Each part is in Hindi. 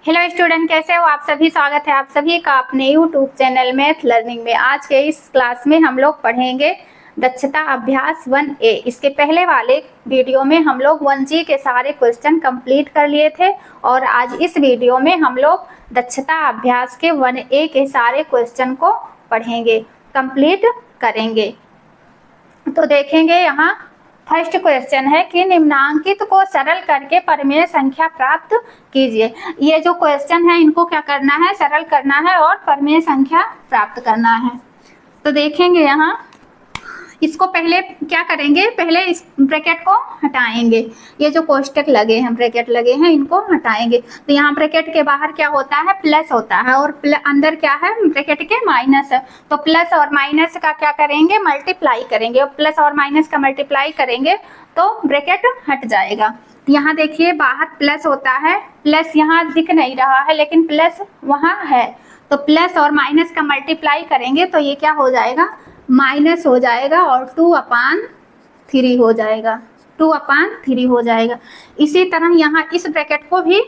हेलो स्टूडेंट, कैसे हो आप सभी। स्वागत है आप सभी का अपने यूट्यूब चैनल मैथ लर्निंग में। आज के इस क्लास में हम लोग पढ़ेंगे दक्षता अभ्यास 1A। इसके पहले वाले वीडियो में हम लोग 1G के सारे क्वेश्चन कंप्लीट कर लिए थे और आज इस वीडियो में हम लोग दक्षता अभ्यास के 1A के सारे क्वेश्चन को पढ़ेंगे, कंप्लीट करेंगे। तो देखेंगे यहाँ फर्स्ट क्वेश्चन है कि निम्नांकित को सरल करके परिमेय संख्या प्राप्त कीजिए। ये जो क्वेश्चन है इनको क्या करना है, सरल करना है और परिमेय संख्या प्राप्त करना है। तो देखेंगे यहाँ इसको पहले क्या करेंगे, पहले इस ब्रैकेट को हटाएंगे। ये जो कोष्टक लगे हैं, ब्रैकेट लगे हैं, इनको हटाएंगे। तो यहाँ ब्रैकेट के बाहर क्या होता है, प्लस होता है और अंदर क्या है, ब्रैकेट के माइनस है। तो प्लस और माइनस का क्या करेंगे, मल्टीप्लाई करेंगे। और प्लस और माइनस का मल्टीप्लाई करेंगे तो ब्रैकेट हट जाएगा। यहाँ देखिए बाहर प्लस होता है, प्लस यहाँ दिख नहीं रहा है लेकिन प्लस वहाँ है। तो प्लस और माइनस का मल्टीप्लाई करेंगे तो ये क्या हो जाएगा, माइनस हो जाएगा और 2/3 हो जाएगा, 2/3 हो जाएगा। इसी तरह यहाँ इस ब्रैकेट को भी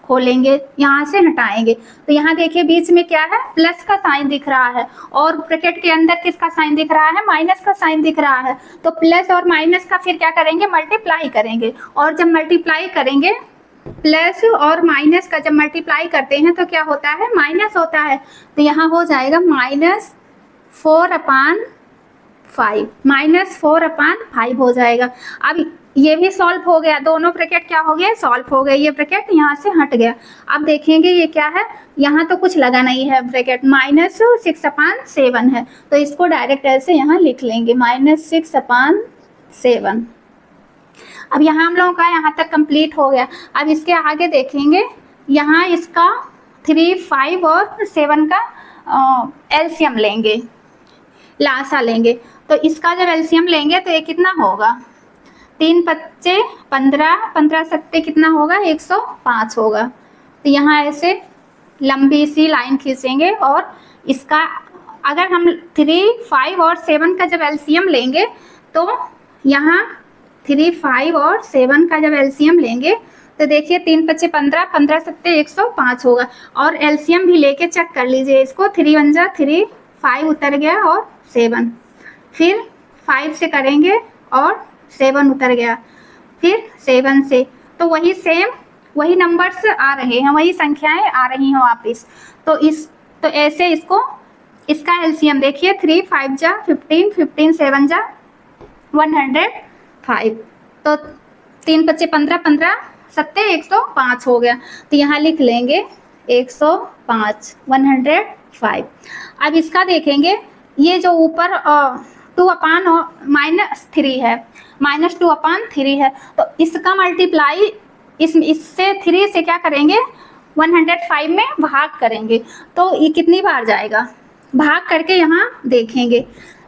खोलेंगे, यहाँ से हटाएंगे। तो यहाँ देखिए बीच में क्या है, प्लस का साइन दिख रहा है और ब्रैकेट के अंदर किसका साइन दिख रहा है, माइनस का साइन दिख रहा है। तो प्लस और माइनस का फिर क्या करेंगे, मल्टीप्लाई करेंगे। और जब मल्टीप्लाई करेंगे, प्लस और माइनस का जब मल्टीप्लाई करते हैं तो क्या होता है, माइनस होता है। तो यहाँ हो जाएगा -4/5 हो जाएगा। अब ये भी सॉल्व हो गया, दोनों ब्रैकेट क्या हो गए, सॉल्व हो गए। ये ब्रैकेट यहाँ से हट गया। अब देखेंगे ये क्या है, यहाँ तो कुछ लगा नहीं है ब्रैकेट, -6/7 है। तो इसको डायरेक्ट ऐसे यहाँ लिख लेंगे, -6/7। अब यहाँ हम लोगों का यहाँ तक कंप्लीट हो गया। अब इसके आगे देखेंगे, यहाँ इसका 3, 5 और 7 का एलसीएम लेंगे, लासा लेंगे। तो इसका जब एलसीएम लेंगे तो ये कितना होगा, 3 × 5 = 15, 15 × 7 कितना होगा, 105 होगा। तो यहाँ ऐसे लंबी सी लाइन खींचेंगे और इसका अगर हम 3, 5 और 7 का जब एलसीएम लेंगे तो यहाँ 3, 5 और 7 का जब एलसीएम लेंगे तो देखिए 3 × 5 = 15, 15 × 7 = 105 होगा। और एलसीएम भी लेके चेक कर लीजिए इसको, 3 × 1 = 3, 5 उतर गया और 7, फिर 5 से करेंगे और 7 उतर गया, फिर 7 से। तो वही सेम वही नंबर्स आ रहे हैं, वही संख्याएं आ रही हैं वापिस। तो ऐसे इसको इसका एलसीएम देखिए, 3, 5 × 15, 15 × 7 = 105। तो 3 × 5 = 15, 15 × 7 = 105 हो गया। तो यहाँ लिख लेंगे 105, 105। अब इसका देखेंगे, ये जो ऊपर -3 है, -2/3 है। तो इसका मल्टीप्लाई इससे 3 से क्या करेंगे, 105 में भाग करेंगे। तो ये कितनी बार जाएगा, भाग करके यहाँ देखेंगे।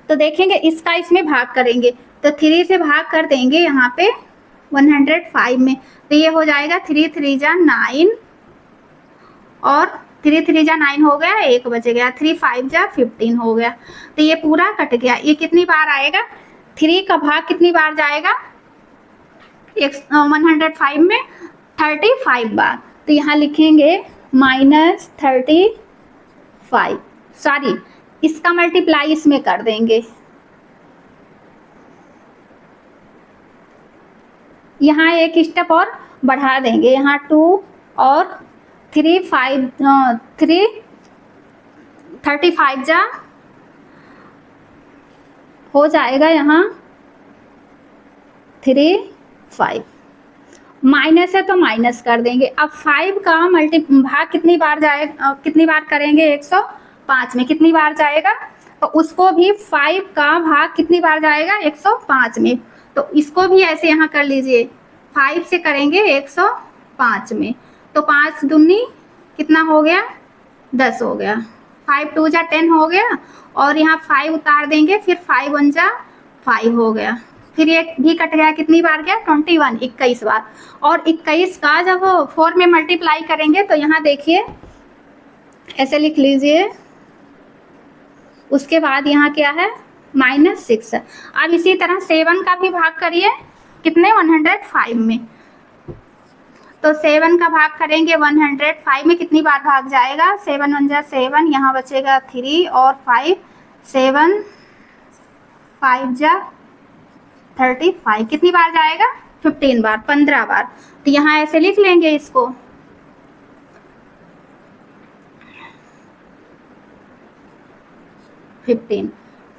तो देखेंगे इसका इसमें भाग करेंगे तो 3 से भाग कर देंगे यहाँ पे 105 में। तो ये हो जाएगा 3 × 3 = 9 और 3 × 3 = 9 हो गया, 1 बच गया। 3 × 5 = 15 हो गया। तो ये पूरा कट गया। ये कितनी बार आएगा, 3 का भाग कितनी बार जाएगा, 105 में 35 बार। तो यहाँ लिखेंगे -35, सॉरी इसका मल्टीप्लाई इसमें कर देंगे। यहाँ एक स्टेप और बढ़ा देंगे, यहाँ 2 और 3, 5, 3 35 हो जाएगा यहाँ 3, 5। माइनस है तो माइनस कर देंगे। अब 5 का भाग कितनी बार जाएगा, कितनी बार करेंगे, 105 में कितनी बार जाएगा। तो उसको भी 5 का भाग कितनी बार जाएगा, 105 में। तो इसको भी ऐसे यहाँ कर लीजिए, 5 से करेंगे 105 में। तो 5 दूनी कितना हो गया, 10 हो गया। 5 × 2 = 10 हो गया और यहाँ 5 उतार देंगे, फिर 5 × 1 = 5 हो गया। फिर ये भी कट गया, कितनी बार गया, 21, 21 बार। और 21 का जब 4 में मल्टीप्लाई करेंगे तो यहाँ देखिए ऐसे लिख लीजिए। उसके बाद यहाँ क्या है, -6। अब इसी तरह 7 का भी भाग करिए, कितने, 105 में। तो 7 का भाग करेंगे 105 में, कितनी बार भाग जाएगा? 7 1 जा 7, यहाँ बचेगा 3 और 5, 7 5 जा 35, कितनी बार जाएगा? 15 बार, 15 बार। तो यहाँ ऐसे लिख लेंगे इसको,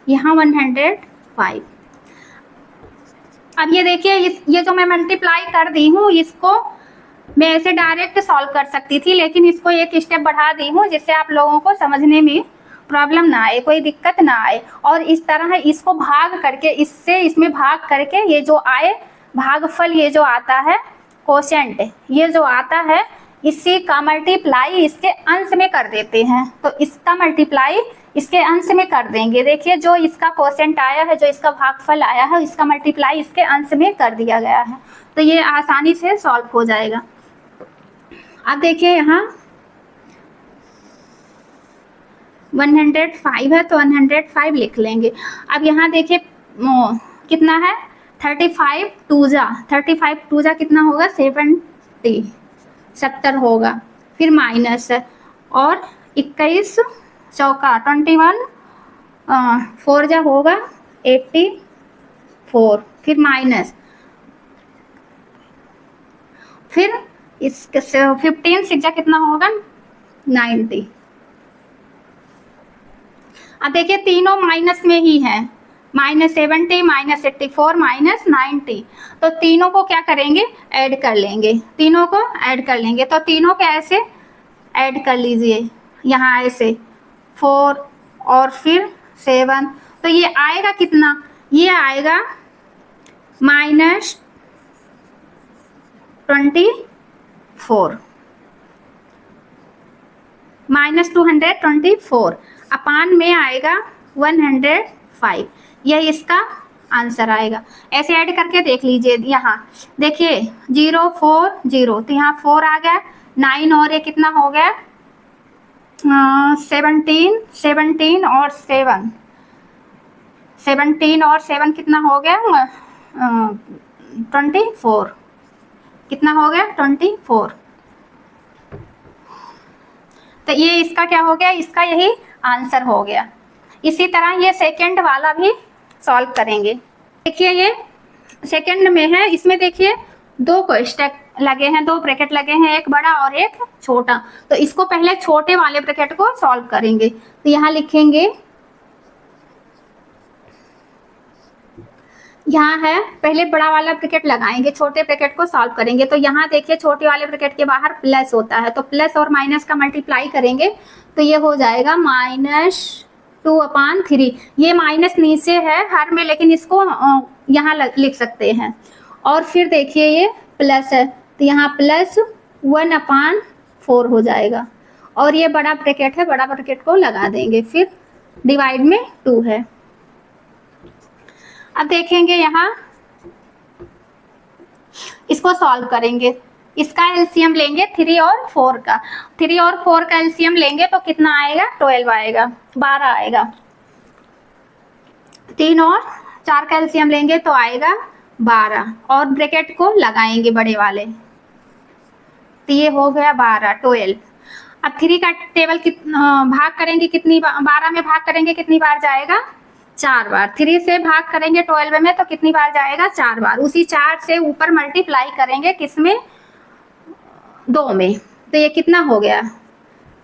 यहाँ 105। अब ये देखिए, ये जो मैं मल्टीप्लाई कर दी हूँ, इसको मैं ऐसे डायरेक्ट सॉल्व कर सकती थी, लेकिन इसको एक स्टेप बढ़ा दी हूँ जिससे आप लोगों को समझने में प्रॉब्लम ना आए, कोई दिक्कत ना आए। और इस तरह इसको भाग करके, इससे इसमें भाग करके ये जो आए भागफल, ये जो आता है कोशेंट, ये जो आता है, इसी का मल्टीप्लाई इसके अंश में कर देते हैं। तो इसका मल्टीप्लाई इसके अंश में कर देंगे। देखिए, जो इसका कोशेंट आया है, जो इसका भागफल आया है, इसका मल्टीप्लाई इसके अंश में कर दिया गया है। तो ये आसानी से सॉल्व हो जाएगा। अब देखिए, यहाँ 105 है तो 105 लिख लेंगे। अब यहाँ देखिए कितना है, 35 2 जा कितना होगा? 70 होगा। फिर माइनस और 21 चौका 21, 4 जा होगा 84, फिर माइनस, फिर इसके 15 6 जा कितना होगा? 90। अब देखिए, तीनों माइनस में ही है, -70, -84, -90। तो तीनों को क्या करेंगे? ऐड कर लेंगे, तीनों को ऐड कर लेंगे। तो तीनों को ऐसे ऐड कर लीजिए, यहाँ ऐसे 4 और फिर 7। तो ये आएगा कितना? ये आएगा -24 -224 अपान में आएगा 105। यह इसका आंसर आएगा। ऐसे ऐड करके देख लीजिए। यहाँ देखिए 0 4 0, तो यहाँ 4 आ गया, 9 और ये कितना हो गया? 17 17 और 7, 17 और 7 कितना हो गया? 24, कितना हो गया? 24। तो ये इसका क्या हो गया? इसका यही आंसर हो गया। इसी तरह ये सेकंड वाला भी सॉल्व करेंगे। देखिए, ये सेकंड में है, इसमें देखिए 2 कोष्टक लगे हैं, 2 ब्रैकेट लगे हैं, एक बड़ा और एक छोटा। तो इसको पहले छोटे वाले ब्रैकेट को सॉल्व करेंगे। तो यहाँ लिखेंगे, यहाँ है, पहले बड़ा वाला ब्रैकेट लगाएंगे, छोटे ब्रैकेट को सॉल्व करेंगे। तो यहाँ देखिए, छोटे वाले ब्रैकेट के बाहर प्लस होता है, तो प्लस और माइनस का मल्टीप्लाई करेंगे तो ये हो जाएगा -2/3। ये माइनस नीचे है हर में, लेकिन इसको यहाँ लिख सकते हैं। और फिर देखिए, ये प्लस है, तो यहाँ +1/4 हो जाएगा। और ये बड़ा ब्रैकेट है, बड़ा ब्रैकेट को लगा देंगे, फिर डिवाइड में 2 है। अब देखेंगे, यहाँ इसको सॉल्व करेंगे। इसका एलसीएम लेंगे 3 और 4 का। 3 और 4 का एलसीएम लेंगे तो कितना आएगा? 12 आएगा, 12 आएगा। 3 और 4 का एलसीएम लेंगे तो आएगा 12, और ब्रैकेट को लगाएंगे बड़े वाले, तो ये हो गया 12 12। अब 3 का टेबल भाग करेंगे कितनी बार? 12 में भाग करेंगे कितनी बार जाएगा? 4 बार। 3 से भाग करेंगे 12 में तो कितनी बार जाएगा? 4 बार। उसी 4 से ऊपर मल्टीप्लाई करेंगे किसमें? 2 में। तो ये कितना हो गया?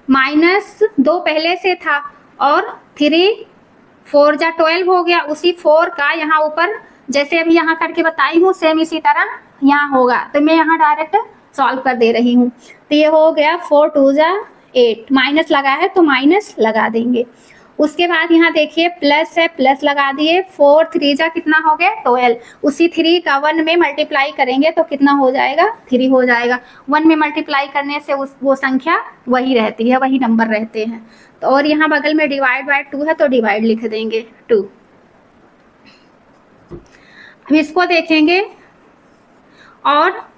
-2 पहले से था, और 3 4 जा 12 हो गया। उसी 4 का यहाँ ऊपर जैसे अभी यहाँ करके बताई हूँ, सेम इसी तरह यहाँ होगा। तो मैं यहाँ डायरेक्ट सॉल्व कर दे रही हूँ। तो ये हो गया 4 2 जा 8, माइनस लगा है तो माइनस लगा देंगे। उसके बाद यहाँ देखिए प्लस है, प्लस लगा दिए। 4 3 जा कितना हो गया? 12। उसी 3 का 1 में मल्टीप्लाई करेंगे तो कितना हो जाएगा? 3 हो जाएगा। 1 में मल्टीप्लाई करने से वो संख्या वही रहती है, वही नंबर रहते हैं। तो और यहाँ बगल में डिवाइड बाय 2 है तो डिवाइड लिख देंगे 2। अब इसको देखेंगे, और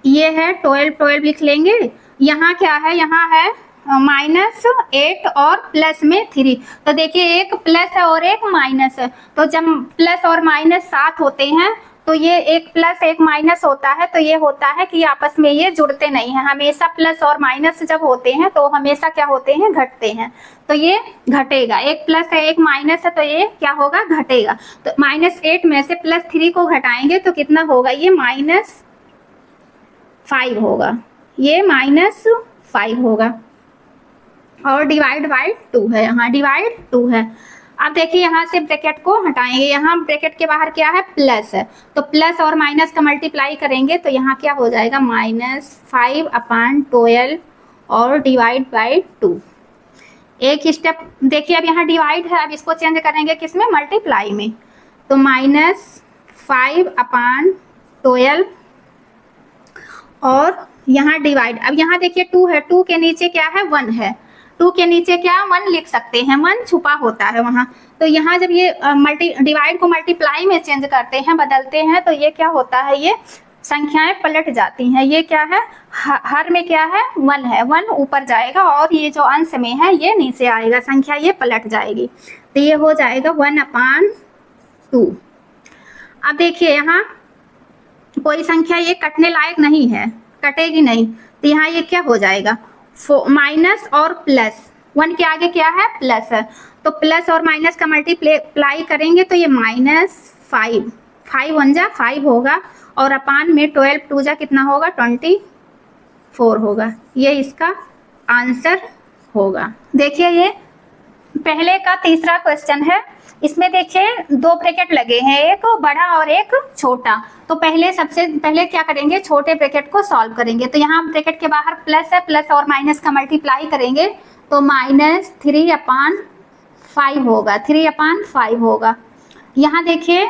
ये है 12 12 लिख लेंगे। यहाँ क्या है? यहाँ है -8 और प्लस में 3। तो देखिए एक प्लस है और एक माइनस है, तो जब प्लस और माइनस साथ होते हैं तो ये एक प्लस एक माइनस होता है, तो ये होता है कि आपस में ये जुड़ते नहीं हैं, हमेशा प्लस और माइनस जब होते हैं तो हमेशा क्या होते हैं, घटते हैं। तो ये घटेगा, एक प्लस है एक माइनस है तो ये क्या होगा, घटेगा। तो -8 में से +3 को घटाएंगे तो कितना होगा, ये -5 होगा, ये -5 होगा। और डिवाइड बाय 2 है, यहाँ डिवाइड 2 है। अब देखिए यहाँ से ब्रैकेट को हटाएंगे, यहाँ ब्रैकेट के बाहर क्या है, प्लस है, तो प्लस और माइनस का मल्टीप्लाई करेंगे तो यहाँ क्या हो जाएगा, -5/12 और डिवाइड बाय 2। एक स्टेप देखिए, अब यहाँ डिवाइड है, अब इसको चेंज करेंगे किसमें, मल्टीप्लाई में, तो -5/12 और यहाँ डिवाइड। अब यहाँ देखिए 2 है, 2 के नीचे क्या है, 1 है, 2 के नीचे क्या 1 लिख सकते हैं, 1 छुपा होता है वहाँ। तो यहाँ जब ये डिवाइड को मल्टीप्लाई में चेंज करते हैं, बदलते हैं, तो ये क्या होता है, ये संख्याएं पलट जाती हैं। ये क्या है, हर में क्या है, 1 है, 1 ऊपर जाएगा और ये जो अंश में है ये नीचे आएगा, संख्या ये पलट जाएगी। तो ये हो जाएगा 1/2। अब देखिए यहाँ कोई संख्या ये कटने लायक नहीं है, कटेगी नहीं, तो यहाँ ये क्या हो जाएगा, माइनस और प्लस, 1 के आगे क्या है, प्लस है, तो प्लस और माइनस का मल्टीप्लाई करेंगे तो ये -5, 5 1 जा 5 होगा, और अपान में 12 2 जा कितना होगा, 24 होगा। ये इसका आंसर होगा। देखिए ये पहले का तीसरा क्वेश्चन है, इसमें देखिए 2 ब्रैकेट लगे हैं, एक बड़ा और एक छोटा। तो सबसे पहले क्या करेंगे, छोटे ब्रैकेट को सॉल्व करेंगे। तो यहाँ ब्रैकेट के बाहर प्लस है, प्लस और माइनस का मल्टीप्लाई करेंगे तो -3/5 होगा, 3/5 होगा। यहाँ देखिए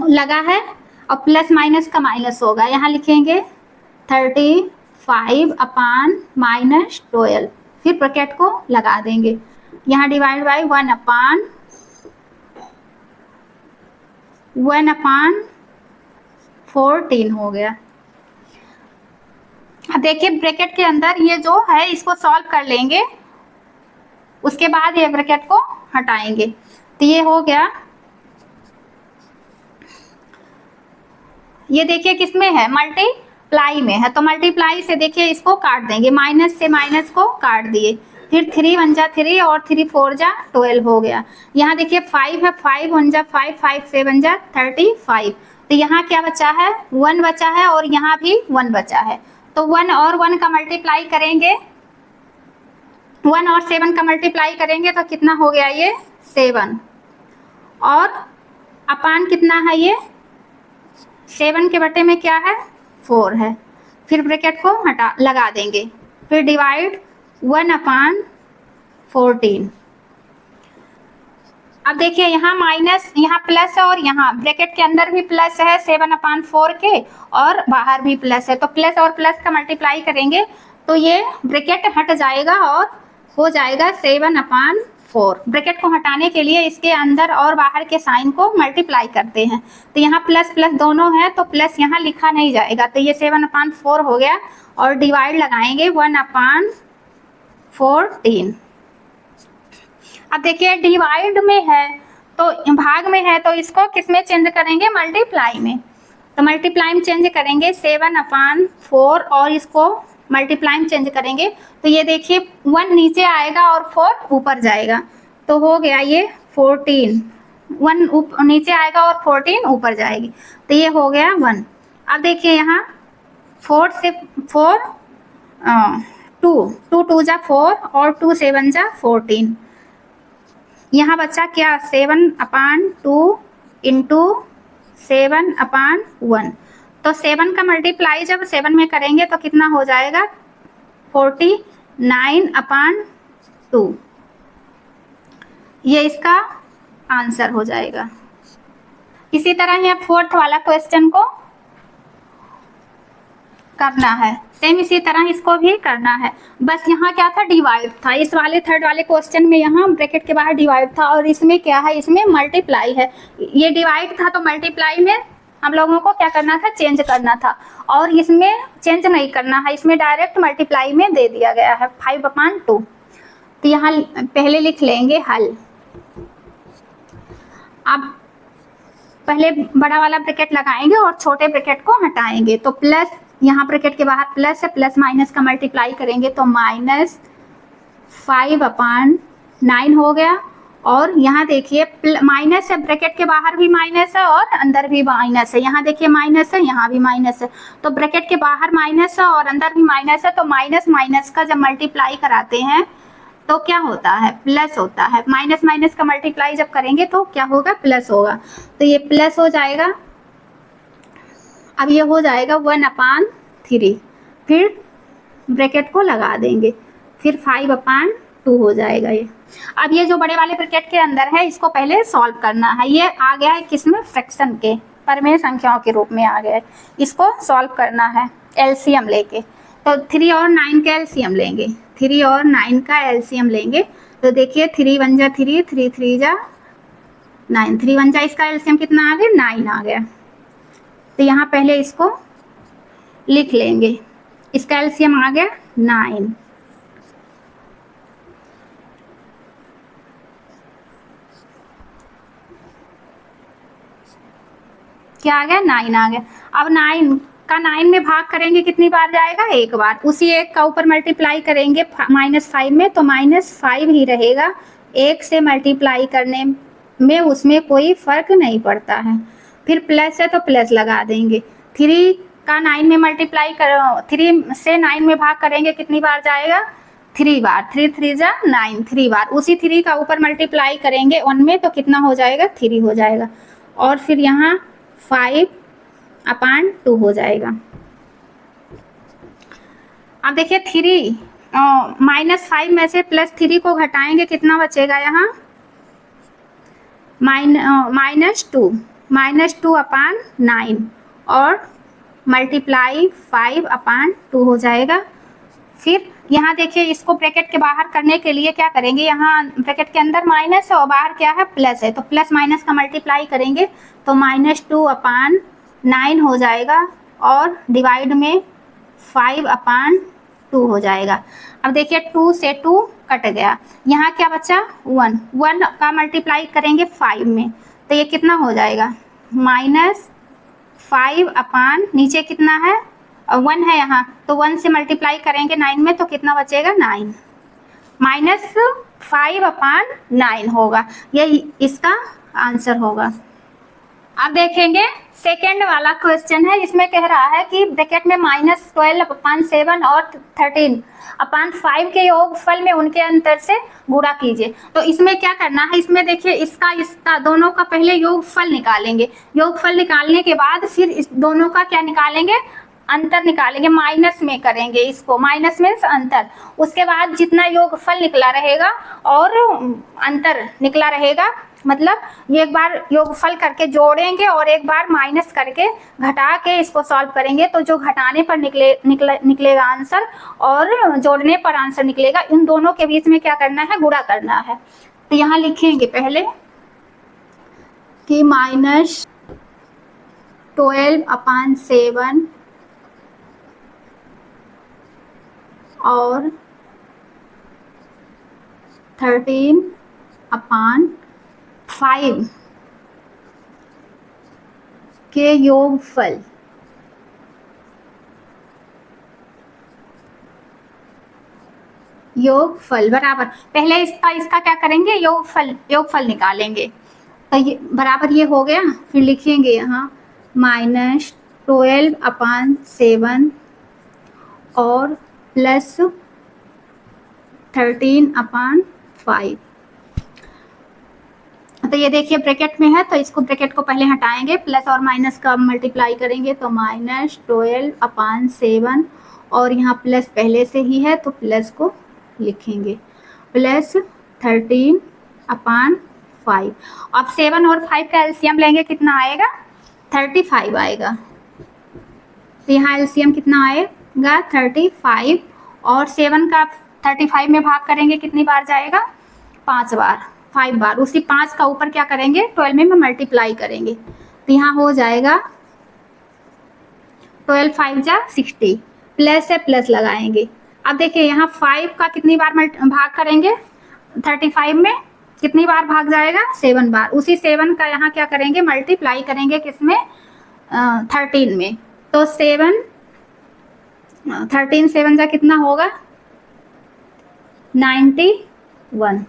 लगा है और प्लस माइनस का माइनस होगा, यहाँ लिखेंगे 35/-12, फिर ब्रैकेट को लगा देंगे, यहाँ डिवाइड बाय 1/14 हो गया। अब देखिए ब्रैकेट के अंदर ये जो है इसको सॉल्व कर लेंगे, उसके बाद ये ब्रैकेट को हटाएंगे, तो ये हो गया। ये देखिए किसमें है, मल्टीप्लाई में है, तो मल्टीप्लाई से देखिए इसको काट देंगे, माइनस से माइनस को काट दिए, फिर 3 1 जा 3 और 3 4 जा 12 हो गया। यहाँ देखिए 5 है, 5 1 जा 5, 5 7 जा 35, तो यहाँ क्या बचा है, 1 बचा है और यहाँ भी 1 बचा है। तो 1 और 1 का मल्टीप्लाई करेंगे, 1 और 7 का मल्टीप्लाई करेंगे तो कितना हो गया, ये 7, और अपान कितना है, ये 7 के बटे में क्या है, 4 है, फिर ब्रैकेट को हटा लगा देंगे, फिर डिवाइड 1/14। अब देखिए यहाँ माइनस, यहाँ प्लस है और यहाँ ब्रैकेट के अंदर भी प्लस है 7/4 के, और बाहर भी प्लस है, तो प्लस और प्लस का मल्टीप्लाई करेंगे तो ये ब्रैकेट हट जाएगा और हो जाएगा 7/4। ब्रैकेट को हटाने के लिए इसके अंदर और बाहर के साइन को मल्टीप्लाई करते हैं, तो यहाँ प्लस प्लस दोनों है तो प्लस यहाँ लिखा नहीं जाएगा, तो ये 7/4 हो गया, और डिवाइड लगाएंगे 1/14। अब देखिए डिवाइड में है तो भाग में है, तो इसको किस में चेंज करेंगे, मल्टीप्लाई में, तो मल्टीप्लाई में चेंज करेंगे 7/4 और इसको मल्टीप्लाई में चेंज करेंगे, तो ये देखिए 1 नीचे आएगा और 4 ऊपर जाएगा, तो हो गया ये 14, 1 नीचे आएगा और 14 ऊपर जाएगी, तो ये हो गया 1। अब देखिए यहाँ 4 से 4 2 2 जा 4 और 2 7 जा 14, यहाँ बच्चा क्या 7/2 इंटू 7/1, तो 7 का मल्टीप्लाई जब 7 में करेंगे तो कितना हो जाएगा 49/2, ये इसका आंसर हो जाएगा। इसी तरह ये 4th वाला क्वेश्चन को करना है, सेम इसी तरह इसको भी करना है, बस यहाँ क्या था, डिवाइड था, इस वाले 3rd वाले क्वेश्चन में यहाँ ब्रैकेट के बाहर डिवाइड था, और इसमें क्या है, इसमें मल्टीप्लाई है। ये डिवाइड था तो मल्टीप्लाई में हम लोगों को क्या करना था, चेंज करना था, और इसमें चेंज नहीं करना है, इसमें डायरेक्ट मल्टीप्लाई में दे दिया गया है 5/2। तो यहाँ पहले लिख लेंगे हल। अब पहले बड़ा वाला ब्रैकेट लगाएंगे और छोटे ब्रैकेट को हटाएंगे। तो प्लस, यहाँ ब्रैकेट के बाहर प्लस है, प्लस माइनस का मल्टीप्लाई करेंगे तो -5/9 हो गया। और यहाँ देखिए माइनस है, ब्रैकेट के बाहर भी माइनस है और अंदर भी माइनस है। यहाँ देखिए माइनस है, यहाँ भी माइनस है, तो ब्रैकेट के बाहर माइनस है और अंदर भी माइनस है, तो माइनस माइनस का जब मल्टीप्लाई कराते हैं तो क्या होता है, प्लस होता है। माइनस माइनस का मल्टीप्लाई जब करेंगे तो क्या होगा, प्लस होगा। तो ये प्लस हो जाएगा। अब ये हो जाएगा 1/3, फिर ब्रैकेट को लगा देंगे, फिर 5/2 हो जाएगा ये। अब ये जो बड़े वाले ब्रैकेट के अंदर है इसको पहले सॉल्व करना है। ये आ गया है किसमें, फ्रैक्शन के, परमेय संख्याओं के रूप में आ गया है। इसको सॉल्व करना है एलसीएम लेके। तो 3 और 9 का एलसीएम लेंगे, 3 और 9 का एलसीएम लेंगे। तो देखिए 3 1 जा 3, 3 3 जा 9, 3 1 जा, इसका एलसीएम कितना आ गया, 9 आ गया। तो यहाँ पहले इसको लिख लेंगे, इसका एलसीएम आ गया 9। क्या आ गया, 9 आ गया। अब 9 का 9 में भाग करेंगे कितनी बार जाएगा, एक बार। उसी एक का ऊपर मल्टीप्लाई करेंगे -5 में तो -5 ही रहेगा। एक से मल्टीप्लाई करने में उसमें कोई फर्क नहीं पड़ता है। फिर प्लस है तो प्लस लगा देंगे। 3 का 9 में मल्टीप्लाई करो, 3 से 9 में भाग करेंगे कितनी बार जाएगा, 3 बार। 3 3 जा 9, 3 बार। उसी 3 का ऊपर मल्टीप्लाई करेंगे 1 में तो कितना हो जाएगा, 3 हो जाएगा। और फिर यहाँ 5/2 हो जाएगा। अब देखिए 3 -5 में से +3 को घटाएंगे, कितना बचेगा यहाँ, -2/9 और मल्टीप्लाई 5/2 हो जाएगा। फिर यहाँ देखिए इसको ब्रैकेट के बाहर करने के लिए क्या करेंगे, यहाँ ब्रैकेट के अंदर माइनस है और बाहर क्या है, प्लस है, तो प्लस माइनस का मल्टीप्लाई करेंगे तो -2/9 हो जाएगा और डिवाइड में 5/2 हो जाएगा। अब देखिए 2 से 2 कट गया, यहाँ क्या बचा, 1 का मल्टीप्लाई करेंगे 5 में तो ये कितना हो जाएगा, -5 नीचे कितना है, 1 है यहाँ, तो 1 से मल्टीप्लाई करेंगे 9 में तो कितना बचेगा, 9 -5/9 होगा। ये इसका आंसर होगा। अब देखेंगे सेकेंड वाला क्वेश्चन है, इसमें कह रहा है कि ब्रैकेट में -12/7 और 13/5 के योगफल में उनके अंतर से गुणा कीजिए। तो इसमें क्या करना है, इसमें देखिए इसका दोनों का पहले योगफल निकालेंगे। योगफल निकालने के बाद फिर इस दोनों का क्या निकालेंगे, अंतर निकालेंगे, माइनस में करेंगे इसको, माइनस मीन्स अंतर। उसके बाद जितना योगफल निकला रहेगा और अंतर निकला रहेगा, मतलब ये एक बार योगफल करके जोड़ेंगे और एक बार माइनस करके घटा के इसको सॉल्व करेंगे। तो जो घटाने पर निकलेगा आंसर और जोड़ने पर आंसर निकलेगा, इन दोनों के बीच में क्या करना है, गुणा करना है। तो यहाँ लिखेंगे पहले कि -12/7 और 13/5 के योगफल बराबर, पहले इसका क्या करेंगे, योगफल निकालेंगे। तो ये बराबर ये हो गया। फिर लिखेंगे यहाँ -12/7 और प्लस 13/5। तो ये देखिए ब्रैकेट में है तो इसको ब्रैकेट को पहले हटाएंगे, प्लस और माइनस का मल्टीप्लाई करेंगे तो -12/7 और यहाँ प्लस पहले से ही है तो प्लस को लिखेंगे, प्लस 13/5। अब 7 और 5 का एलसीएम लेंगे, कितना आएगा, 35 आएगा। तो यहाँ एलसीएम कितना आएगा, 35 और 7 का 35 में भाग करेंगे कितनी बार जाएगा, 5 बार। उसी 5 का ऊपर क्या करेंगे, 12 में मल्टीप्लाई करेंगे तो यहाँ हो जाएगा 12 5 जा 60, प्लस है प्लस लगाएंगे। अब देखिए यहाँ 5 का कितनी बार भाग करेंगे 35 में, कितनी बार भाग जाएगा, 7 बार। उसी 7 का यहाँ क्या करेंगे, मल्टीप्लाई करेंगे किसमें, 13 में। तो 7 13 7 जा कितना होगा, 91।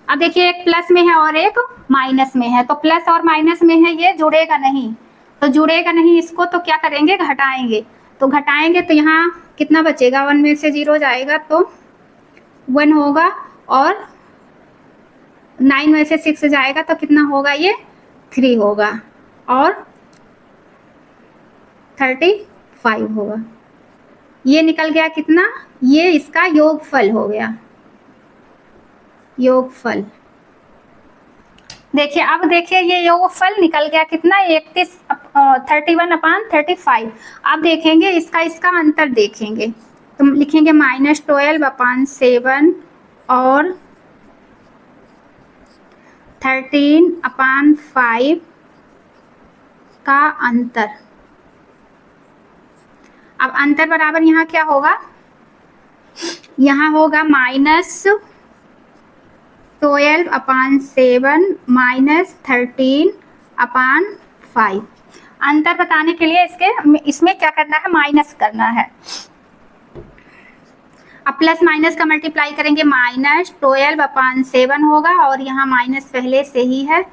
अब देखिए एक प्लस में है और एक माइनस में है, तो प्लस और माइनस में है, ये जुड़ेगा नहीं, तो जुड़ेगा नहीं, इसको तो क्या करेंगे, घटाएंगे। तो घटाएंगे तो यहाँ कितना बचेगा, 1 में से 0 जाएगा तो 1 होगा, और 9 में से 6 जाएगा तो कितना होगा, ये 3 होगा, और 35 होगा। ये निकल गया कितना, ये इसका योगफल हो गया, योगफल। देखिए अब देखिए ये योगफल निकल गया कितना, 31/35। अब देखेंगे इसका अंतर देखेंगे, तो लिखेंगे -12/7 और 13/5 का अंतर। अब अंतर बराबर यहाँ क्या होगा, यहाँ होगा -12/7 -13/5। अंतर बताने के लिए इसमें क्या करना है, माइनस करना है। अब प्लस माइनस का मल्टीप्लाई करेंगे, -12/7 होगा, और यहाँ माइनस पहले से ही है,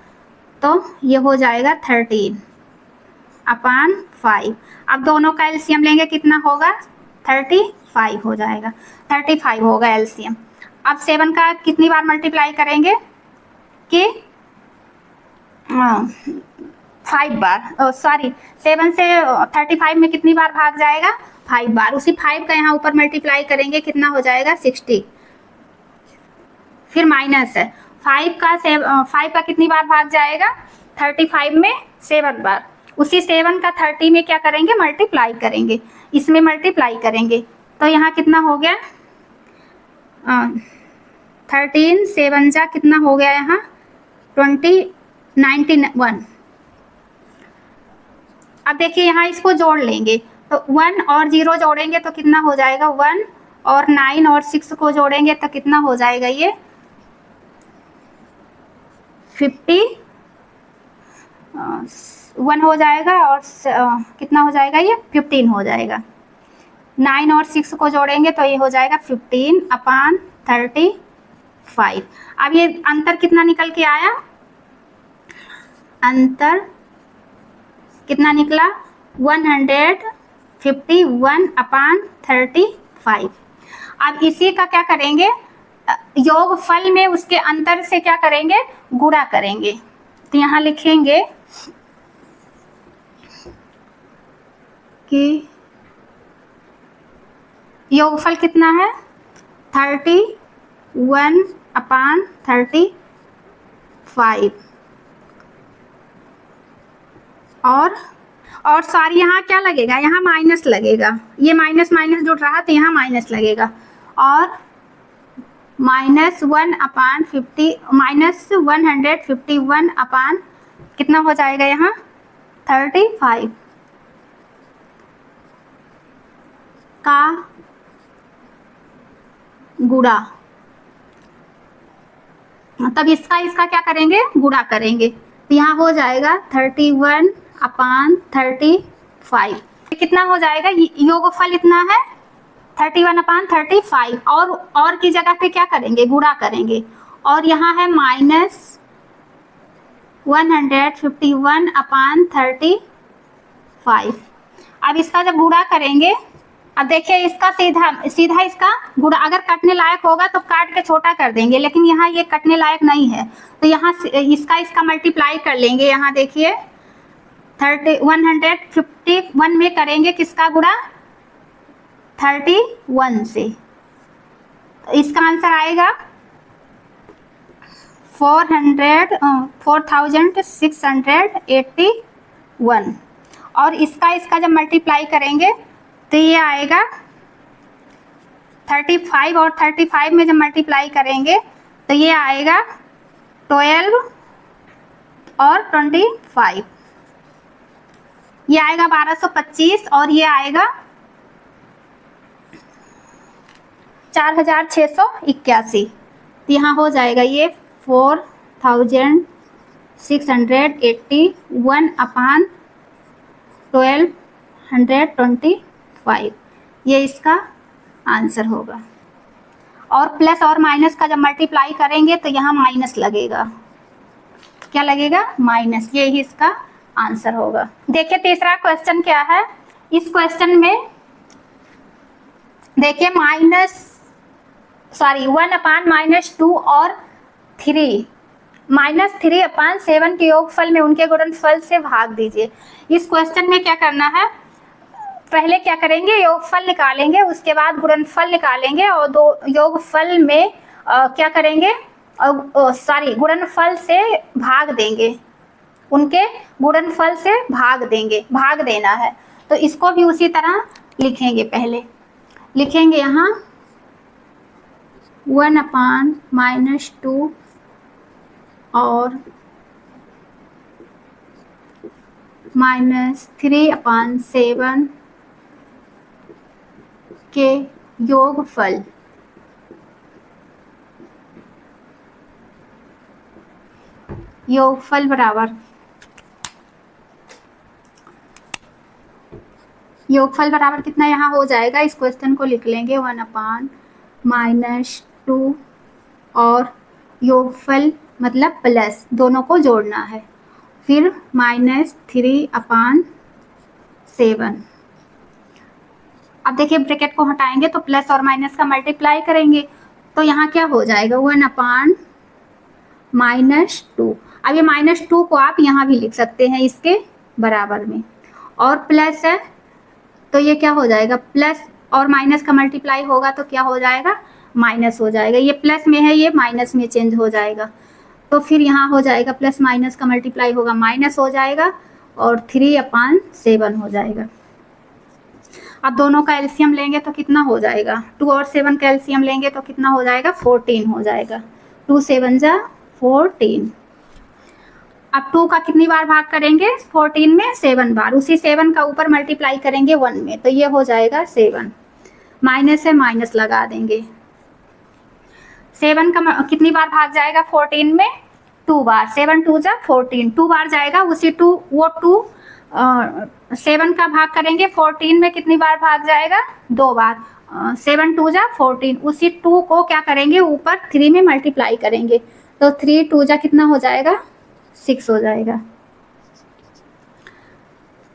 तो ये हो जाएगा 13/5। अब दोनों का एलसीएम लेंगे, कितना होगा, 35 हो जाएगा, 35 होगा एलसीएम। अब 7 का कितनी बार मल्टीप्लाई करेंगे कि 5 बार, सॉरी 7 से 35 में कितनी बार भाग जाएगा, 5 बार। उसी 5 का यहाँ ऊपर मल्टीप्लाई करेंगे, कितना हो जाएगा, 60। फिर माइनस है 5 का कितनी बार भाग जाएगा, 35 में 7 बार। उसी 7 का 30 में क्या करेंगे, मल्टीप्लाई करेंगे, इसमें मल्टीप्लाई करेंगे, तो यहाँ कितना हो गया, 13 7 जा कितना हो गया, यहाँ 91। अब देखिए यहाँ इसको जोड़ लेंगे, तो 1 और 0 जोड़ेंगे तो कितना हो जाएगा, 1, और 9 और 6 को जोड़ेंगे तो कितना हो जाएगा, ये 51 हो जाएगा, और कितना हो जाएगा, ये 15 हो जाएगा। 9 और 6 को जोड़ेंगे तो ये हो जाएगा 15/35। अब ये अंतर कितना निकल के आया, अंतर कितना निकला, 151/35। अब इसी का क्या करेंगे, योगफल में उसके अंतर से क्या करेंगे, गुणा करेंगे। तो यहाँ लिखेंगे कि योगफल कितना है, 31/35, और सॉरी यहाँ क्या लगेगा, यहाँ माइनस लगेगा, ये माइनस माइनस जुड़ रहा तो यहाँ माइनस लगेगा, और -151 कितना हो जाएगा, यहाँ 35 का गुणा। तब इसका क्या करेंगे, गुणा करेंगे, तो यहाँ हो जाएगा 31/35। कितना हो जाएगा, योगफल इतना है 31/35, और की जगह पे क्या करेंगे, गुणा करेंगे, और यहाँ है -151/35। अब इसका जब गुणा करेंगे, अब देखिए इसका सीधा इसका गुणा, अगर कटने लायक होगा तो काट के छोटा कर देंगे, लेकिन यहाँ ये कटने लायक नहीं है, तो यहाँ इसका मल्टीप्लाई कर लेंगे। यहाँ देखिए 151 में करेंगे किसका गुणा, 31 से, तो इसका आंसर आएगा 4681। और इसका जब मल्टीप्लाई करेंगे तो ये आएगा 35, और 35 में जब मल्टीप्लाई करेंगे तो ये आएगा 12 और 25, ये आएगा 1225, और ये आएगा 4681। तो यहाँ हो जाएगा ये 4681 अपान 1225, ये इसका आंसर होगा। और प्लस और माइनस का जब मल्टीप्लाई करेंगे तो यहाँ माइनस लगेगा, क्या लगेगा, माइनस, ये ही इसका आंसर होगा। देखिए तीसरा क्वेश्चन क्या है। इस क्वेश्चन में देखिए 1/-2 और 3 के योगफल में उनके गुणनफल से भाग दीजिए। इस क्वेश्चन में क्या करना है, पहले क्या करेंगे, योगफल निकालेंगे, उसके बाद गुणनफल निकालेंगे और दो योगफल में क्या करेंगे, गुणनफल से भाग देंगे, उनके गुणनफल से भाग देना है। तो इसको भी उसी तरह लिखेंगे। पहले लिखेंगे यहाँ 1/-2 और -3/7 के योगफल बराबर कितना यहाँ हो जाएगा, इस क्वेश्चन को लिख लेंगे 1/-2 और योगफल मतलब प्लस, दोनों को जोड़ना है, फिर -3/7। अब देखिए ब्रैकेट को हटाएंगे तो प्लस और माइनस का मल्टीप्लाई करेंगे, तो यहाँ क्या हो जाएगा 1/-2। अब ये -2 को आप यहाँ भी लिख सकते हैं इसके बराबर में, और प्लस है तो ये क्या हो जाएगा, प्लस और माइनस का मल्टीप्लाई होगा तो क्या हो जाएगा, माइनस हो जाएगा। ये प्लस में है, ये माइनस में चेंज हो जाएगा, तो फिर यहाँ हो जाएगा प्लस माइनस का मल्टीप्लाई होगा, माइनस हो जाएगा और 3/7 हो जाएगा। अब दोनों का एलसीएम लेंगे तो कितना हो जाएगा, 2 और 7 का एलसीएम लेंगे तो कितना हो जाएगा, 14 हो जाएगा। 2 7 जा 14। अब 2 का कितनी बार भाग करेंगे, 14 में 7 बार, उसी 7 का ऊपर मल्टीप्लाई करेंगे 1 में, तो ये हो जाएगा 7। माइनस है, माइनस लगा देंगे। 7 का कितनी बार भाग जाएगा 14 में, 2 बार, 7 2 जा 14, 2 बार जाएगा, उसी 2 7 का भाग करेंगे 14 में, कितनी बार भाग जाएगा, 2 बार, 7 2 जा 14, उसी 2 को क्या करेंगे ऊपर 3 में मल्टीप्लाई करेंगे, तो 3 2 जा कितना हो जाएगा, 6 हो जाएगा।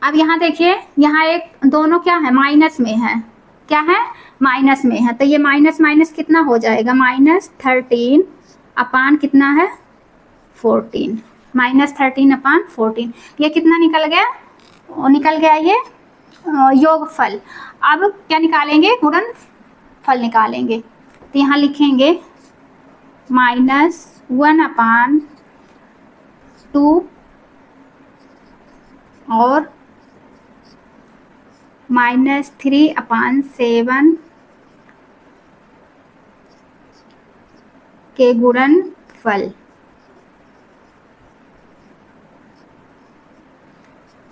अब यहाँ देखिए, यहाँ एक दोनों क्या है, माइनस में है, क्या है, माइनस में है, तो ये माइनस माइनस कितना हो जाएगा, -13 अपान कितना है 14, -13/14, ये कितना निकल गया, ये योगफल। अब क्या निकालेंगे, गुणनफल निकालेंगे, तो यहाँ लिखेंगे -1/2 और -3/7 के गुणनफल।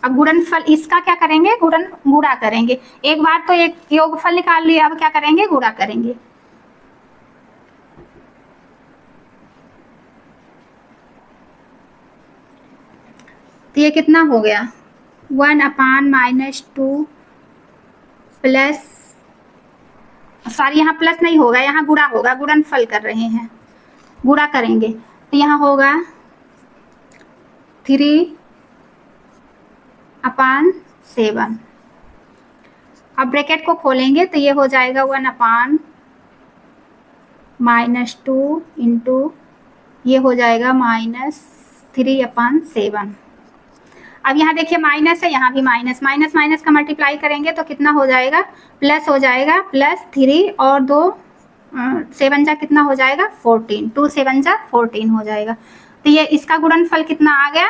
अब गुणनफल इसका क्या करेंगे, गुणा करेंगे। एक बार तो एक योगफल निकाल लिया, अब क्या करेंगे, गुणा करेंगे। तो ये कितना हो गया, 1/-2 प्लस, सॉरी यहाँ प्लस नहीं होगा, यहाँ गुणा होगा, गुणनफल कर रहे हैं, गुणा करेंगे, तो यहाँ होगा 3/7। अब ब्रैकेट को खोलेंगे तो ये हो जाएगा 1/-2 इंटू ये हो जाएगा -3/7। अब यहाँ देखिए माइनस है, यहाँ भी माइनस, माइनस माइनस का मल्टीप्लाई करेंगे तो कितना हो जाएगा, प्लस हो जाएगा, +3 और 2 7 जा कितना हो जाएगा 14, 2 7 जा 14 हो जाएगा। तो ये इसका गुणनफल कितना आ गया,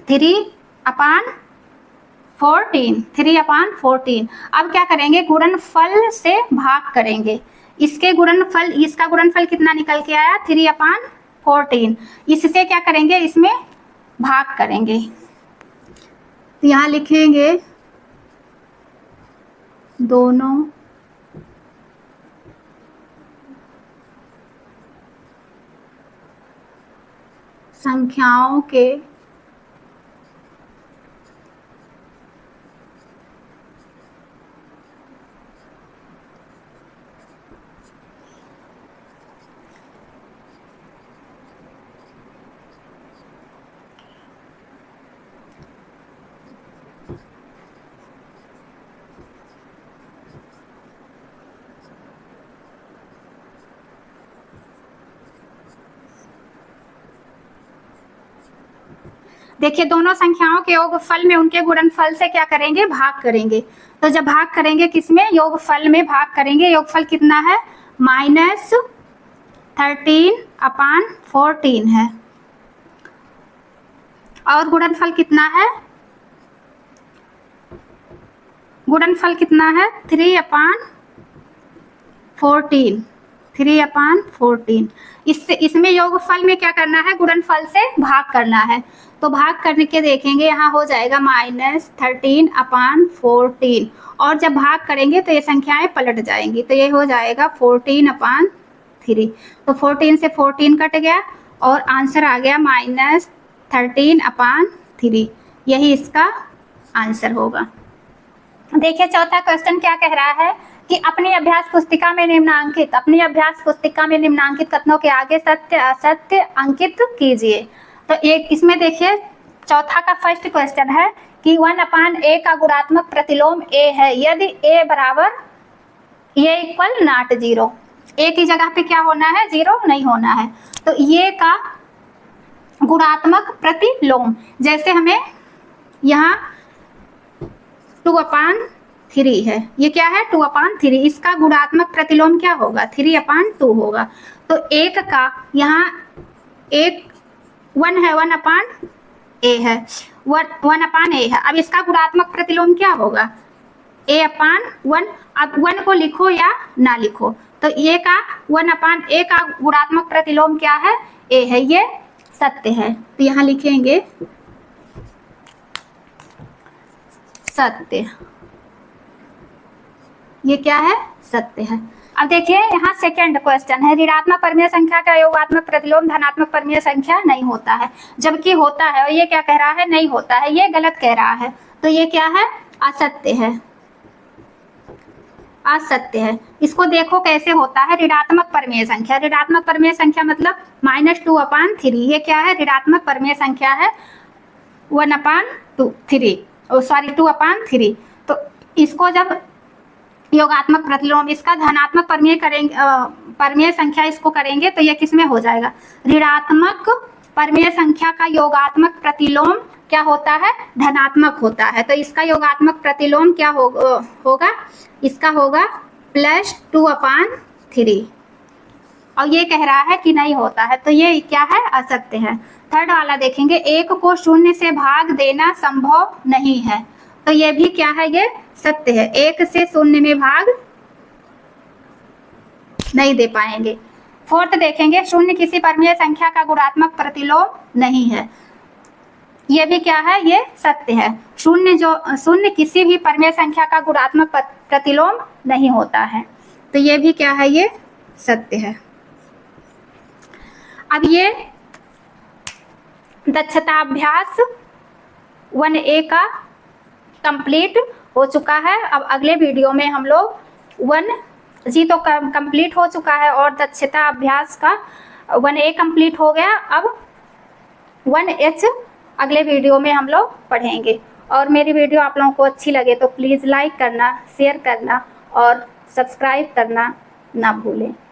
3/14। अब क्या करेंगे, गुणनफल से भाग करेंगे, इसका गुणनफल कितना निकल के आया, 3/14, इससे क्या करेंगे, इसमें भाग करेंगे। तो यहाँ लिखेंगे दोनों संख्याओं के देखिए दोनों संख्याओं के योगफल में उनके गुणनफल से क्या करेंगे, भाग करेंगे। तो जब भाग करेंगे किसमें, योगफल में भाग करेंगे। योगफल कितना है, -13/14 है। और गुणनफल कितना है, गुणनफल कितना है 3/14। इसमें योगफल में क्या करना है, गुणनफल से भाग करना है। तो भाग करने के देखेंगे, यहाँ हो जाएगा -13/14। और जब भाग करेंगे तो ये संख्याएं पलट जाएंगी, तो ये हो जाएगा 14/3। तो 14 से 14 कट गया और आंसर आ गया -13/3। यही इसका आंसर होगा। देखिए चौथा क्वेश्चन क्या कह रहा है कि अपनी अभ्यास पुस्तिका में निम्नांकित कथनों के आगे सत्य असत्य अंकित कीजिए। तो एक इसमें देखिए चौथा का फर्स्ट क्वेश्चन है कि 1/a का गुणात्मक प्रतिलोम a है यदि a बराबर a = not 0। a की जगह पे क्या होना है, 0 नहीं होना है। तो ये का गुणात्मक प्रतिलोम, जैसे हमें यहाँ 2/3 है, ये क्या है 2/3, इसका गुणात्मक प्रतिलोम क्या होगा 3/2 होगा। तो एक का यहाँ एक 1 है, 1/a है, 1/a है। अब इसका गुणात्मक प्रतिलोम क्या होगा a/1। अब 1 को लिखो या ना लिखो, तो ये का 1/a का गुणात्मक प्रतिलोम क्या है, a है, ये सत्य है। तो यहाँ लिखेंगे सत्य, ये क्या है, सत्य है। अब देखिए यहाँ सेकंड क्वेश्चन है, ऋणात्मक परमीय संख्या का योगात्मक प्रतिलोम धनात्मक परमीय संख्या नहीं होता है, जबकि होता है। और ये क्या कह रहा है, नहीं होता है, ये गलत कह रहा है। तो ये क्या है, असत्य है, असत्य है। इसको देखो कैसे होता है, ऋणात्मक परमीय संख्या। ऋणात्मक परमीय संख्या मतलब -2/3। ये क्या है, ऋणात्मक परमीय संख्या है 2/3। तो इसको जब योगात्मक प्रतिलोम इसका धनात्मक परमीय करेंगे, परमीय संख्या इसको करेंगे, तो ये किसमें हो जाएगा, ऋणात्मक परमीय संख्या का योगात्मक प्रतिलोम क्या होता है, धनात्मक होता है। तो इसका योगात्मक प्रतिलोम क्या होगा, इसका होगा +2/3। और ये कह रहा है कि नहीं होता है, तो ये क्या है, असत्य है। थर्ड वाला देखेंगे, 1 को 0 से भाग देना संभव नहीं है। तो ये भी क्या है, ये सत्य है, 1 से 0 में भाग नहीं दे पाएंगे। फोर्थ देखेंगे, 0 किसी परमीय संख्या का गुणात्मक प्रतिलोम नहीं है। ये भी क्या है, ये सत्य है। 0 किसी भी परमीय संख्या का गुणात्मक प्रतिलोम नहीं होता है। तो ये भी क्या है, ये सत्य है। अब ये दक्षता अभ्यास 1A का कंप्लीट हो चुका है। अब अगले वीडियो में हम लोग 1G तो कंप्लीट हो चुका है और दक्षता अभ्यास का 1A कंप्लीट हो गया। अब 1H अगले वीडियो में हम लोग पढ़ेंगे। और मेरी वीडियो आप लोगों को अच्छी लगे तो प्लीज़ लाइक करना, शेयर करना और सब्सक्राइब करना ना भूलें।